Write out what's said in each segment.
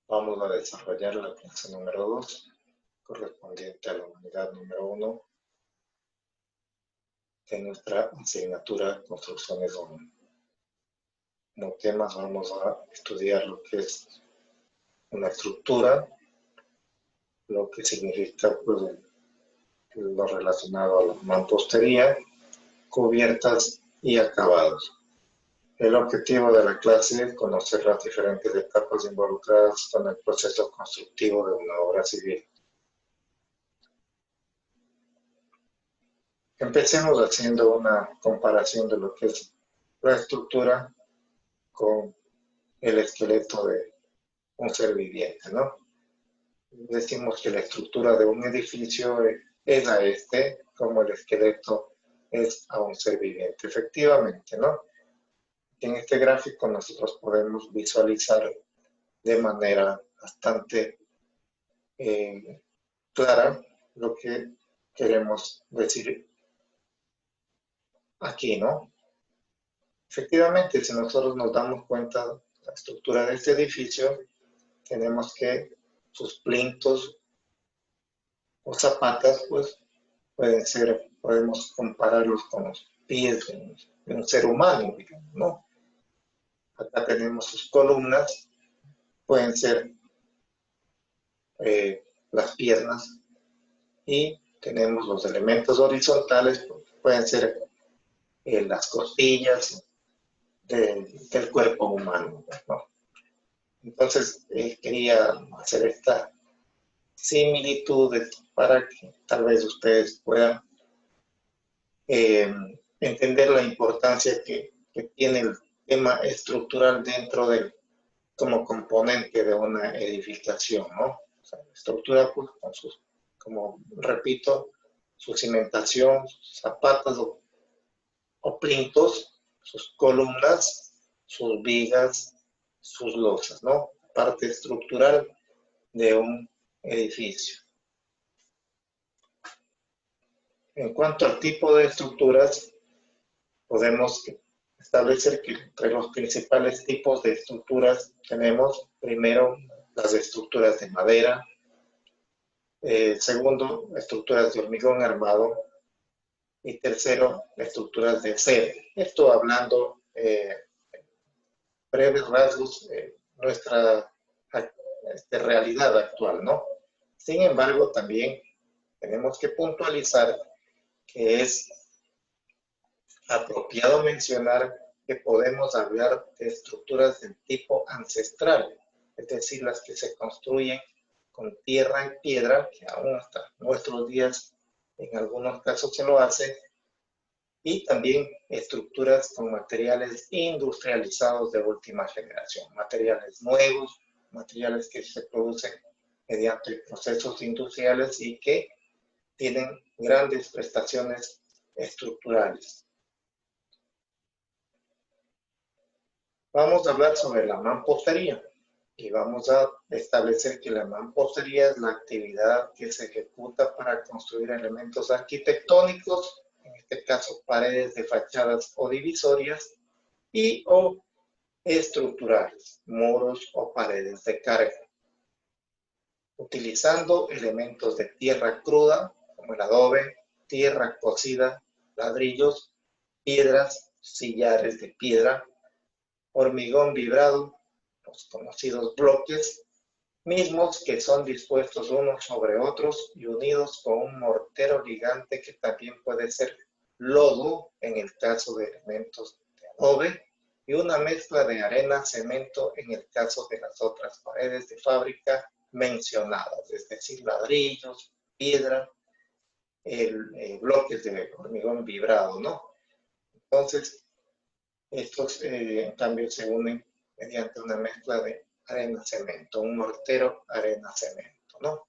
Vamos a desarrollar la clase número 2, correspondiente a la unidad número 1 de nuestra asignatura Construcciones 1. Como temas vamos a estudiar lo que es una estructura, lo que significa pues, lo relacionado a la mampostería, cubiertas y acabados. El objetivo de la clase es conocer las diferentes etapas involucradas con el proceso constructivo de una obra civil. Empecemos haciendo una comparación de lo que es la estructura con el esqueleto de un ser viviente, ¿no? Decimos que la estructura de un edificio es a este, como el esqueleto es a un ser viviente. Efectivamente, ¿no? En este gráfico nosotros podemos visualizar de manera bastante clara lo que queremos decir aquí, ¿no? Efectivamente, si nosotros nos damos cuenta de la estructura de este edificio, tenemos que sus plintos o zapatas, pues, podemos compararlos con los pies de un ser humano, digamos, ¿no? Acá tenemos sus columnas, pueden ser las piernas, y tenemos los elementos horizontales, pueden ser las costillas del cuerpo humano, ¿no? Entonces, quería hacer esta similitud para que tal vez ustedes puedan entender la importancia que tiene el tema estructural dentro como componente de una edificación, ¿no? O sea, la estructura, pues, con sus, como repito, su cimentación, sus zapatas o plintos, sus columnas, sus vigas, sus losas, ¿no? Parte estructural de un edificio. En cuanto al tipo de estructuras, podemos establecer que entre los principales tipos de estructuras tenemos, primero, las estructuras de madera, segundo, estructuras de hormigón armado, y tercero, estructuras de acero. Esto hablando breves rasgos, nuestra realidad actual, ¿no? Sin embargo, también tenemos que puntualizar que es apropiado mencionar que podemos hablar de estructuras del tipo ancestral, es decir, las que se construyen con tierra y piedra, que aún hasta nuestros días en algunos casos se lo hace, y también estructuras con materiales industrializados de última generación, materiales nuevos, materiales que se producen mediante procesos industriales y que tienen grandes prestaciones estructurales. Vamos a hablar sobre la mampostería y vamos a establecer que la mampostería es la actividad que se ejecuta para construir elementos arquitectónicos, en este caso paredes de fachadas o divisorias, y o estructurales, muros o paredes de carga, utilizando elementos de tierra cruda como el adobe, tierra cocida, ladrillos, piedras, sillares de piedra, hormigón vibrado, los conocidos bloques, mismos que son dispuestos unos sobre otros y unidos con un mortero ligante que también puede ser lodo en el caso de elementos de adobe y una mezcla de arena, cemento en el caso de las otras paredes de fábrica mencionadas, es decir, ladrillos, piedra, bloques de hormigón vibrado, ¿no? Entonces, estos, en cambio, se unen mediante una mezcla de arena-cemento, un mortero arena-cemento, ¿no?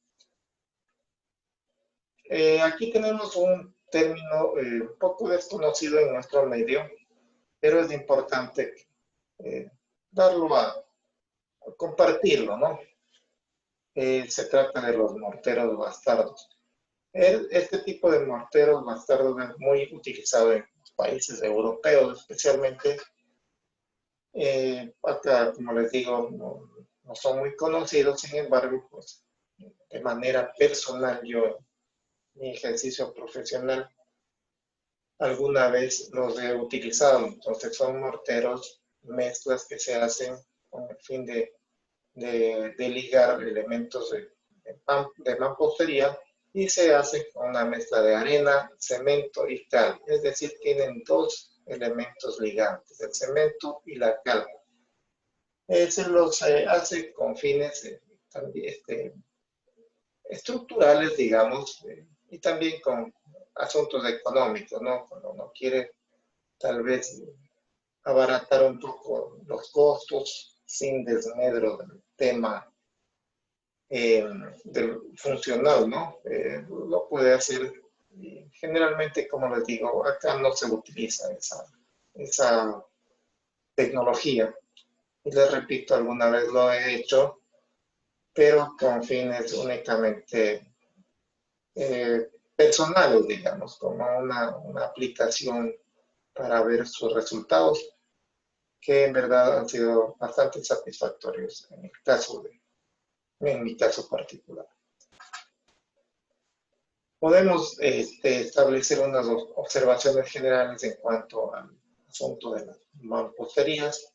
Aquí tenemos un término un poco desconocido en nuestro medio, pero es importante darlo a compartirlo, ¿no? Se trata de los morteros bastardos. Este tipo de morteros bastardos es muy utilizado en los países europeos, especialmente acá, como les digo, no son muy conocidos. Sin embargo, pues de manera personal, yo en mi ejercicio profesional alguna vez los he utilizado. Entonces son morteros, mezclas que se hacen con el fin de ligar elementos de mampostería, y se hace con una mezcla de arena, cemento y cal. Es decir, tienen dos elementos ligantes, el cemento y la cal. Se los hace con fines también, estructurales, digamos, y también con asuntos económicos, ¿no? Cuando uno quiere tal vez abaratar un poco los costos sin desmedro del tema del funcional, ¿no? Lo puede hacer. Y generalmente, como les digo, acá no se utiliza esa tecnología. Y les repito, alguna vez lo he hecho, pero con fines únicamente personales, digamos, como una aplicación para ver sus resultados, que en verdad han sido bastante satisfactorios en mi caso particular. Podemos establecer unas observaciones generales en cuanto al asunto de las mamposterías,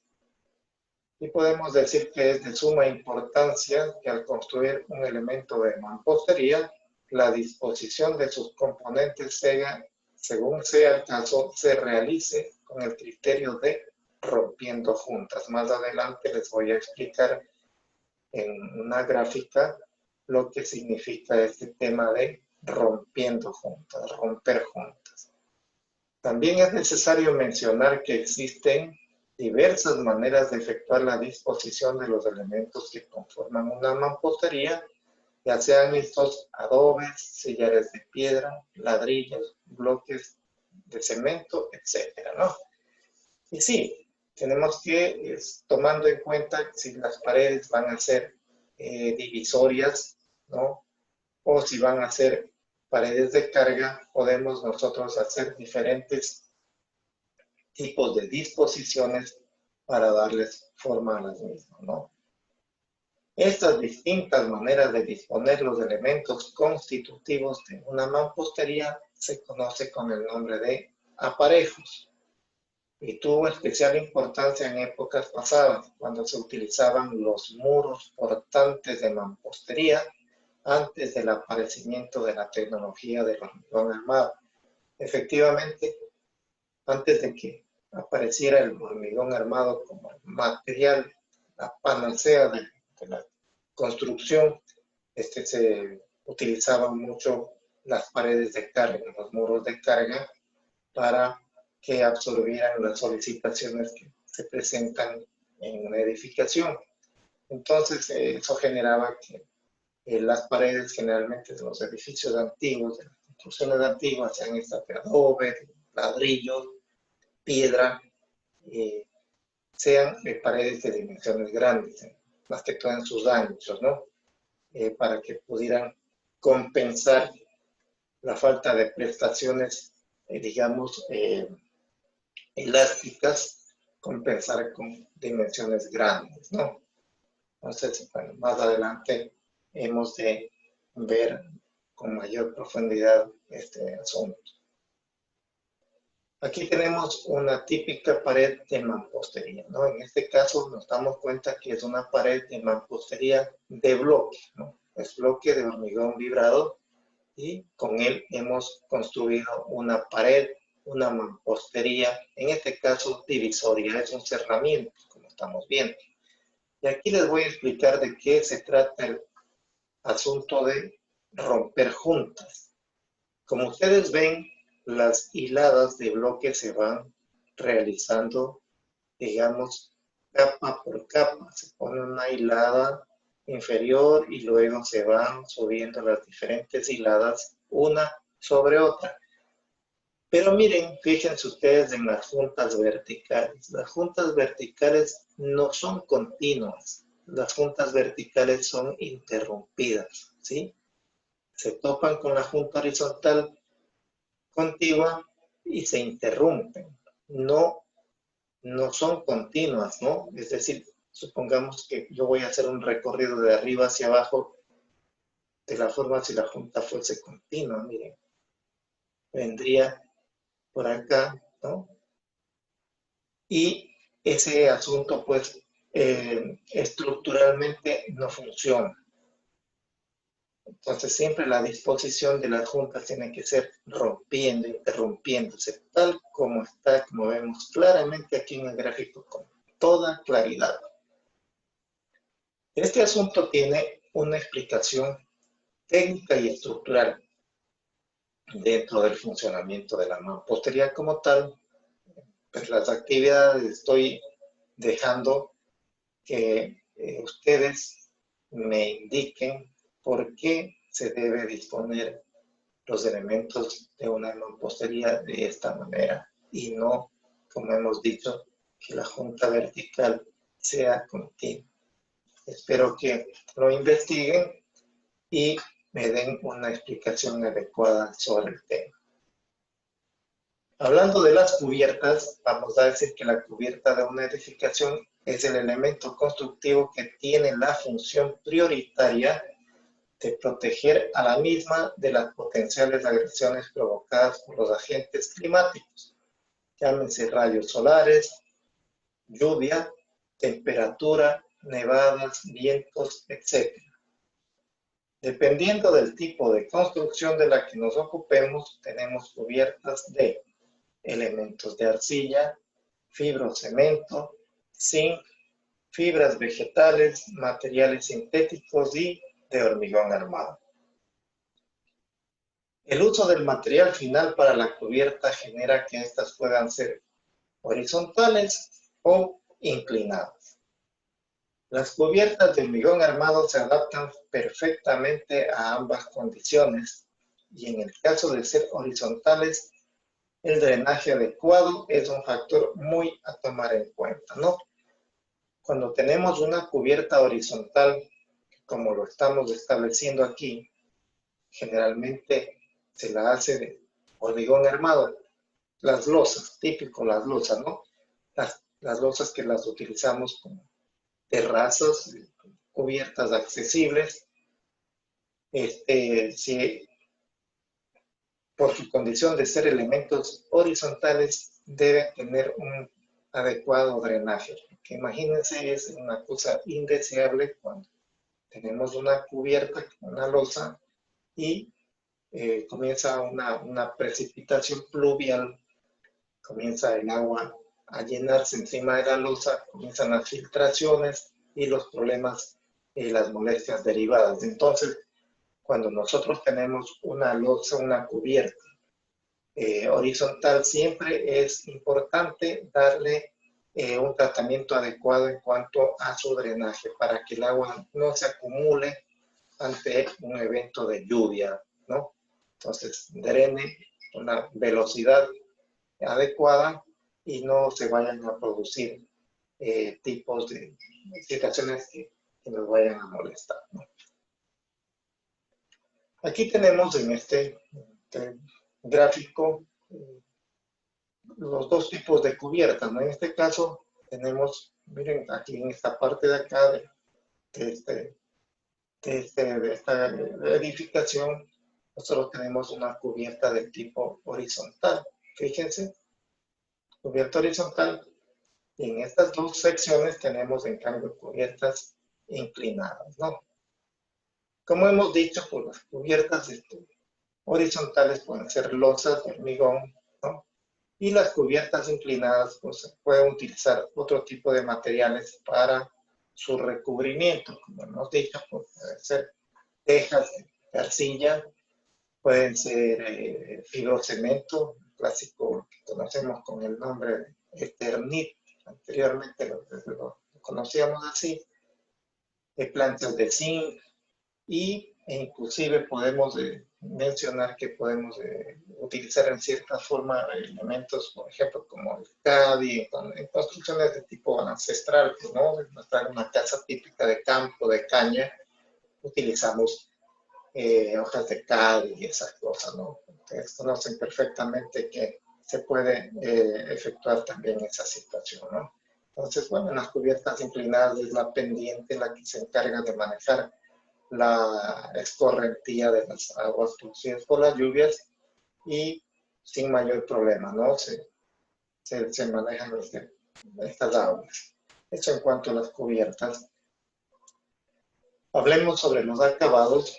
y podemos decir que es de suma importancia que al construir un elemento de mampostería, la disposición de sus componentes sea, según sea el caso, se realice con el criterio de rompiendo juntas. Más adelante les voy a explicar en una gráfica lo que significa este tema de rompiendo juntas, romper juntas. También es necesario mencionar que existen diversas maneras de efectuar la disposición de los elementos que conforman una mampostería, ya sean estos adobes, sillares de piedra, ladrillos, bloques de cemento, etcétera, ¿no? Y sí, tenemos que, tomando en cuenta si las paredes van a ser divisorias, ¿no? O si van a ser paredes de carga, podemos nosotros hacer diferentes tipos de disposiciones para darles forma a las mismas, ¿no? Estas distintas maneras de disponer los elementos constitutivos de una mampostería se conoce con el nombre de aparejos, y tuvo especial importancia en épocas pasadas, cuando se utilizaban los muros portantes de mampostería antes del aparecimiento de la tecnología del hormigón armado. Efectivamente, antes de que apareciera el hormigón armado como material, la panacea de la construcción, se utilizaban mucho las paredes de carga, los muros de carga, para que absorbieran las solicitaciones que se presentan en una edificación. Entonces, eso generaba que las paredes generalmente de los edificios antiguos, de las construcciones antiguas, sean estas de adobe, ladrillos, piedra, sean paredes de dimensiones grandes, más que todo en sus anchos, ¿no? Para que pudieran compensar la falta de prestaciones, digamos, elásticas, compensar con dimensiones grandes, ¿no? Entonces, bueno, más adelante hemos de ver con mayor profundidad este asunto. Aquí tenemos una típica pared de mampostería, ¿no? En este caso nos damos cuenta que es una pared de mampostería de bloque, ¿no? Es bloque de hormigón vibrado, y con él hemos construido una pared, una mampostería, en este caso divisoria, es un cerramiento, como estamos viendo. Y aquí les voy a explicar de qué se trata el asunto de romper juntas. Como ustedes ven, las hiladas de bloques se van realizando, digamos, capa por capa. Se pone una hilada inferior y luego se van subiendo las diferentes hiladas una sobre otra. Pero miren, fíjense ustedes en las juntas verticales. Las juntas verticales no son continuas. Las juntas verticales son interrumpidas, ¿sí? Se topan con la junta horizontal contigua y se interrumpen. No son continuas, ¿no? Es decir, Supongamos que yo voy a hacer un recorrido de arriba hacia abajo de la forma si la junta fuese continua. Miren, vendría por acá, ¿no? Y ese asunto, pues, estructuralmente no funciona. Entonces, siempre la disposición de las juntas tiene que ser rompiendo, interrumpiéndose, tal como está, como vemos claramente aquí en el gráfico, con toda claridad. Este asunto tiene una explicación técnica y estructural dentro del funcionamiento de la mampostería como tal. Pues las actividades estoy dejando que ustedes me indiquen por qué se debe disponer los elementos de una mampostería de esta manera y no, como hemos dicho, que la junta vertical sea continua. Espero que lo investiguen y me den una explicación adecuada sobre el tema. Hablando de las cubiertas, vamos a decir que la cubierta de una edificación es el elemento constructivo que tiene la función prioritaria de proteger a la misma de las potenciales agresiones provocadas por los agentes climáticos, llámense rayos solares, lluvia, temperatura, nevadas, vientos, etc. Dependiendo del tipo de construcción de la que nos ocupemos, tenemos cubiertas de elementos de arcilla, fibrocemento, zinc, fibras vegetales, materiales sintéticos y de hormigón armado. El uso del material final para la cubierta genera que éstas puedan ser horizontales o inclinadas. Las cubiertas de hormigón armado se adaptan perfectamente a ambas condiciones y en el caso de ser horizontales, el drenaje adecuado es un factor muy a tomar en cuenta, ¿no? Cuando tenemos una cubierta horizontal, como lo estamos estableciendo aquí, generalmente se la hace de hormigón armado. Las losas, típico las losas, ¿no? Las losas que las utilizamos como terrazas, cubiertas accesibles. Si por su condición de ser elementos horizontales, deben tener un adecuado drenaje. Que imagínense, es una cosa indeseable cuando tenemos una cubierta, una losa, y comienza una precipitación pluvial, comienza el agua a llenarse encima de la losa, comienzan las filtraciones y los problemas y las molestias derivadas. Entonces, cuando nosotros tenemos una losa, una cubierta horizontal, siempre es importante darle un tratamiento adecuado en cuanto a su drenaje para que el agua no se acumule ante un evento de lluvia, ¿no? Entonces, drene una velocidad adecuada y no se vayan a producir tipos de situaciones que nos vayan a molestar, ¿no? Aquí tenemos en este gráfico los dos tipos de cubiertas, ¿no? En este caso tenemos, miren, aquí en esta parte de acá de esta edificación, nosotros tenemos una cubierta de tipo horizontal. Fíjense, cubierta horizontal. Y en estas dos secciones tenemos, en cambio, cubiertas inclinadas, ¿no? Como hemos dicho, pues las cubiertas horizontales pueden ser losas de hormigón, ¿no? Y las cubiertas inclinadas, pues se pueden utilizar otro tipo de materiales para su recubrimiento. Como hemos dicho, pues, pueden ser tejas de arcilla, pueden ser fibrocemento, clásico que conocemos con el nombre de Eternit, anteriormente lo conocíamos así, planchas de zinc e inclusive podemos mencionar que podemos utilizar en cierta forma elementos, por ejemplo, como el CADI, en construcciones de tipo ancestral, pues, ¿no? Una casa típica de campo, de caña, utilizamos hojas de CADI y esas cosas, ¿no? Ustedes conocen perfectamente que se puede efectuar también esa situación, ¿no? Entonces, bueno, en las cubiertas inclinadas es la pendiente la que se encarga de manejar la escorrentía de las aguas producidas por las lluvias y sin mayor problema, ¿no? Se manejan estas aguas. Eso en cuanto a las cubiertas. Hablemos sobre los acabados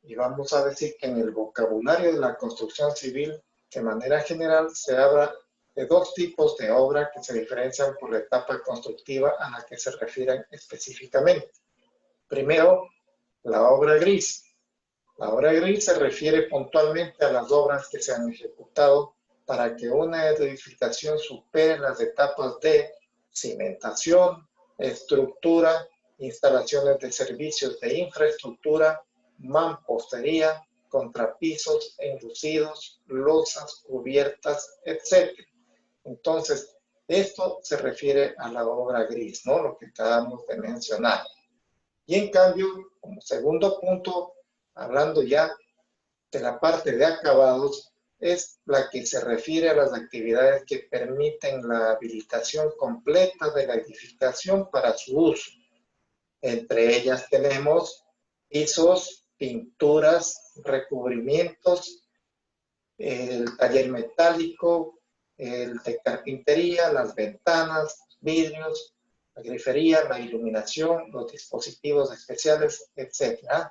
y vamos a decir que en el vocabulario de la construcción civil, de manera general, se habla de dos tipos de obra que se diferencian por la etapa constructiva a la que se refieren específicamente. Primero, la obra gris. La obra gris se refiere puntualmente a las obras que se han ejecutado para que una edificación supere las etapas de cimentación, estructura, instalaciones de servicios de infraestructura, mampostería, contrapisos, enlucidos, losas, cubiertas, etc. Entonces, esto se refiere a la obra gris, ¿no? Lo que acabamos de mencionar. Y en cambio, como segundo punto, hablando ya de la parte de acabados, es la que se refiere a las actividades que permiten la habilitación completa de la edificación para su uso. Entre ellas tenemos pisos, pinturas, recubrimientos, el taller metálico, el de carpintería, las ventanas, vidrios, la grifería, la iluminación, los dispositivos especiales, etc.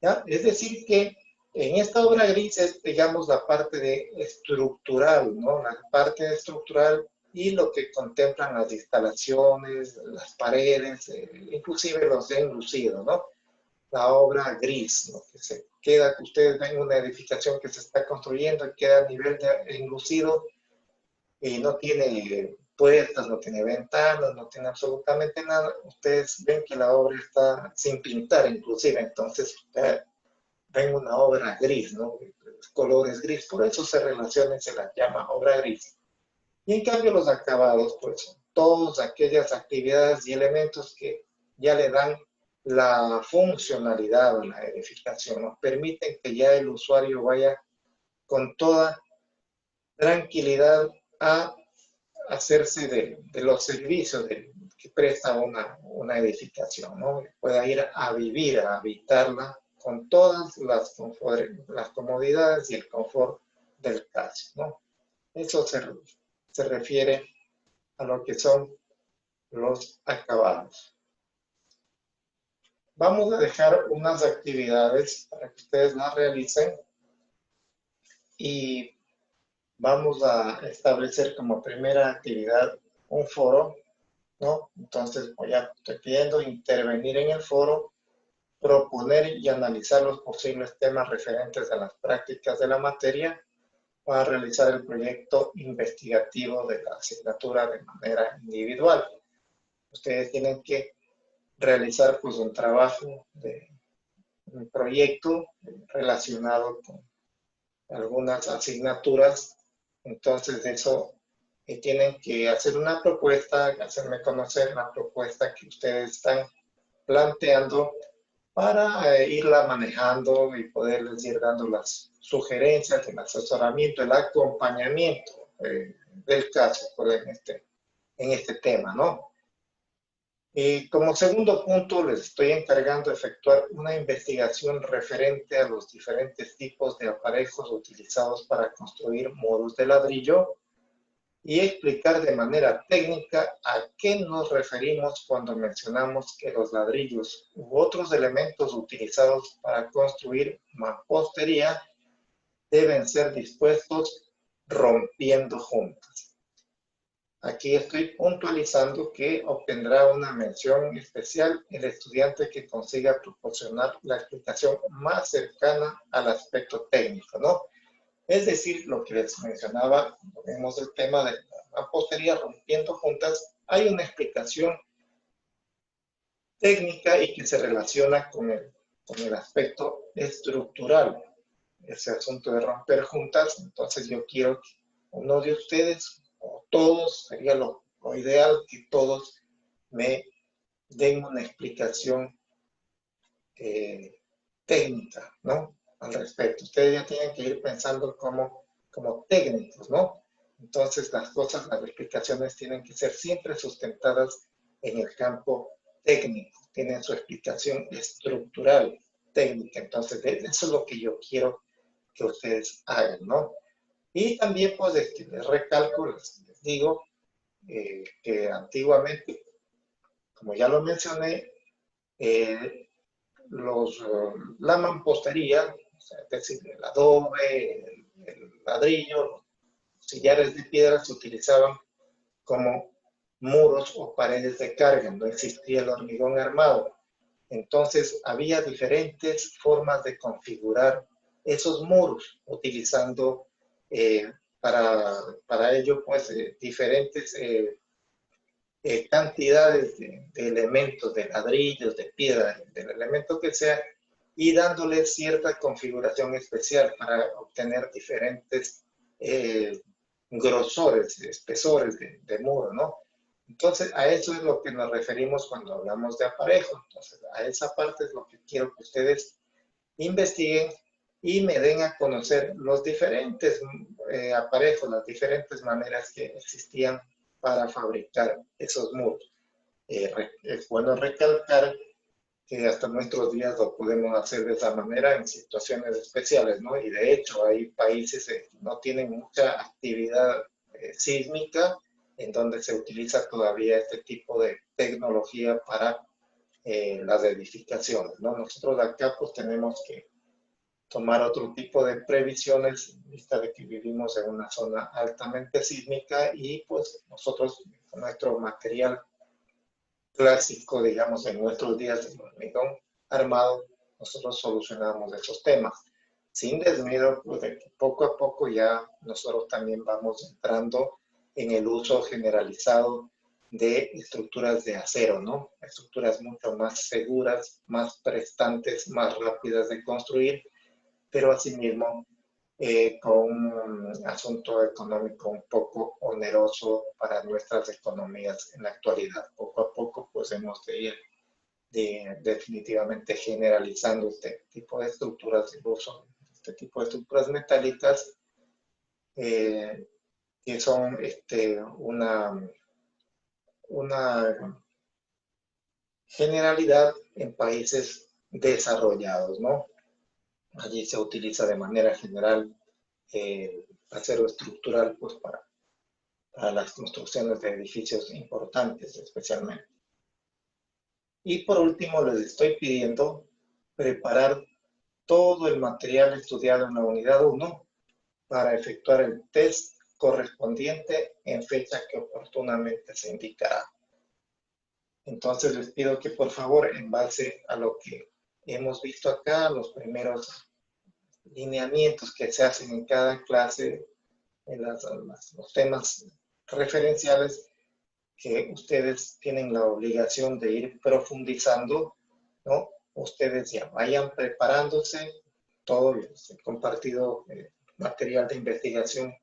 ¿Ya? Es decir que en esta obra gris es, digamos, la parte de estructural, ¿no? La parte estructural y lo que contemplan las instalaciones, las paredes, inclusive los enlucidos, ¿no? La obra gris, ¿no? Que se queda, que ustedes ven una edificación que se está construyendo y queda a nivel de enlucido y no tiene puertas, no tiene ventanas, no tiene absolutamente nada. Ustedes ven que la obra está sin pintar inclusive, entonces ven una obra gris, ¿no? Colores gris, por eso se relaciona y se la llama obra gris. Y en cambio los acabados, pues son todas aquellas actividades y elementos que ya le dan la funcionalidad a la edificación, ¿no? Permiten que ya el usuario vaya con toda tranquilidad a hacerse de los servicios que presta una edificación, ¿no? Pueda ir a vivir, a habitarla con todas las comodidades y el confort del caso, ¿no? Eso se refiere a lo que son los acabados. Vamos a dejar unas actividades para que ustedes las realicen y vamos a establecer como primera actividad un foro, ¿no? Entonces estoy pidiendo intervenir en el foro, proponer y analizar los posibles temas referentes a las prácticas de la materia para realizar el proyecto investigativo de la asignatura de manera individual. Ustedes tienen que realizar pues un trabajo de un proyecto relacionado con algunas asignaturas. Entonces eso tienen que hacer una propuesta, hacerme conocer la propuesta que ustedes están planteando para irla manejando y poderles ir dando las sugerencias, el asesoramiento, el acompañamiento del caso en este tema, ¿no? Y como segundo punto, les estoy encargando de efectuar una investigación referente a los diferentes tipos de aparejos utilizados para construir muros de ladrillo y explicar de manera técnica a qué nos referimos cuando mencionamos que los ladrillos u otros elementos utilizados para construir mampostería deben ser dispuestos rompiendo juntas. Aquí estoy puntualizando que obtendrá una mención especial el estudiante que consiga proporcionar la explicación más cercana al aspecto técnico, ¿no? Es decir, lo que les mencionaba, vemos el tema de la mampostería rompiendo juntas, hay una explicación técnica y que se relaciona con el aspecto estructural. Ese asunto de romper juntas, entonces yo quiero que uno de ustedes o todos, sería lo ideal que todos me den una explicación técnica, ¿no? Al respecto. Ustedes ya tienen que ir pensando como técnicos, ¿no? Entonces las cosas, las explicaciones tienen que ser siempre sustentadas en el campo técnico, tienen su explicación estructural, técnica. Entonces eso es lo que yo quiero que ustedes hagan, ¿no? Y también pues les recalco, les digo que antiguamente, como ya lo mencioné, la mampostería, o sea, es decir, el adobe, el ladrillo, sillares de piedra se utilizaban como muros o paredes de carga, no existía el hormigón armado. Entonces había diferentes formas de configurar esos muros, utilizando para ello pues diferentes cantidades de elementos, de ladrillos, de piedra, del elemento que sea, y dándole cierta configuración especial para obtener diferentes grosores, espesores de muro, ¿no? Entonces, a eso es lo que nos referimos cuando hablamos de aparejo. Entonces, a esa parte es lo que quiero que ustedes investiguen y me den a conocer los diferentes aparejos, las diferentes maneras que existían para fabricar esos muros. Es bueno recalcar que hasta nuestros días lo podemos hacer de esa manera en situaciones especiales, ¿no? Y de hecho hay países que no tienen mucha actividad sísmica en donde se utiliza todavía este tipo de tecnología para las edificaciones, ¿no? Nosotros acá pues tenemos que tomar otro tipo de previsiones en vista de que vivimos en una zona altamente sísmica y pues nosotros con nuestro material clásico, digamos, en nuestros días de hormigón armado, nosotros solucionamos esos temas. Sin desmiedo, pues de que poco a poco ya nosotros también vamos entrando en el uso generalizado de estructuras de acero, ¿no? Estructuras mucho más seguras, más prestantes, más rápidas de construir, pero asimismo con un asunto económico un poco oneroso para nuestras economías en la actualidad. Poco a poco pues hemos de ir definitivamente generalizando este tipo de estructuras de uso, este tipo de estructuras metálicas que son una generalidad en países desarrollados, ¿no? Allí se utiliza de manera general el acero estructural pues, para las construcciones de edificios importantes especialmente. Y por último, les estoy pidiendo preparar todo el material estudiado en la unidad 1 para efectuar el test correspondiente en fecha que oportunamente se indicará. Entonces les pido que por favor, en base a lo que hemos visto acá, los primeros lineamientos que se hacen en cada clase, en los temas referenciales, que ustedes tienen la obligación de ir profundizando, ¿no? Ustedes ya vayan preparándose, todo les he compartido material de investigación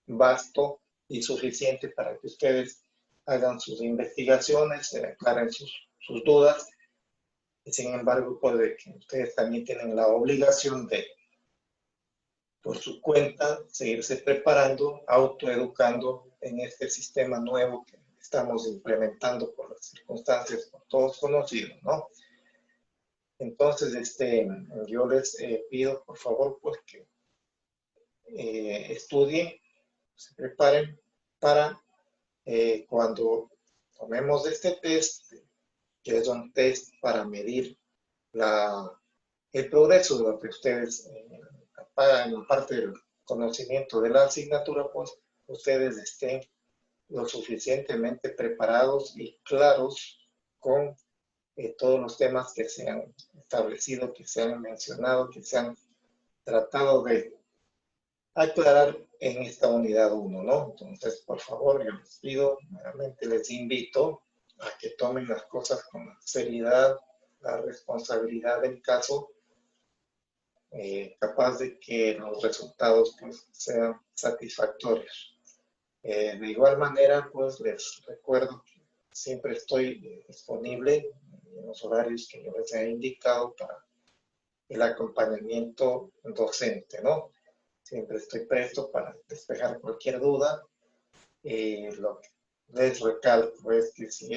vasto y suficiente para que ustedes hagan sus investigaciones, aclaren sus dudas. Y sin embargo, puede que ustedes también tienen la obligación de, por su cuenta, seguirse preparando, autoeducando en este sistema nuevo que estamos implementando por las circunstancias por todos conocidos, ¿no? Entonces, yo les pido, por favor, pues que estudien, se preparen para cuando tomemos este test, que es un test para medir el progreso de lo que ustedes en la parte del conocimiento de la asignatura, pues ustedes estén lo suficientemente preparados y claros con todos los temas que se han establecido, que se han mencionado, que se han tratado de aclarar en esta unidad 1, ¿no? Entonces, por favor, yo les pido, nuevamente les invito a que tomen las cosas con la seriedad, la responsabilidad del caso, capaz de que los resultados pues, sean satisfactorios. De igual manera, pues les recuerdo que siempre estoy disponible en los horarios que yo les he indicado para el acompañamiento docente, ¿no? Siempre estoy presto para despejar cualquier duda. Lo que les recalco es que si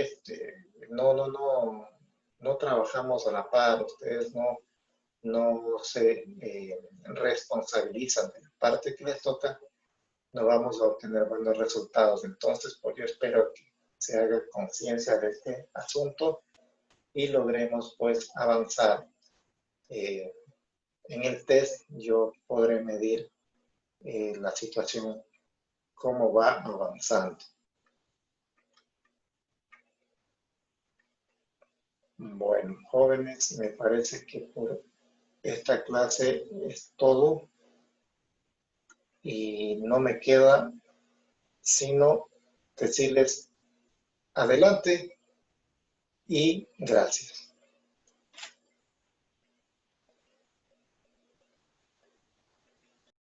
no trabajamos a la par, ustedes no se responsabilizan de la parte que les toca, no vamos a obtener buenos resultados. Entonces, pues yo espero que se haga conciencia de este asunto y logremos pues avanzar. En el test yo podré medir la situación, cómo va avanzando. Bueno, jóvenes, me parece que por esta clase es todo y no me queda sino decirles adelante y gracias.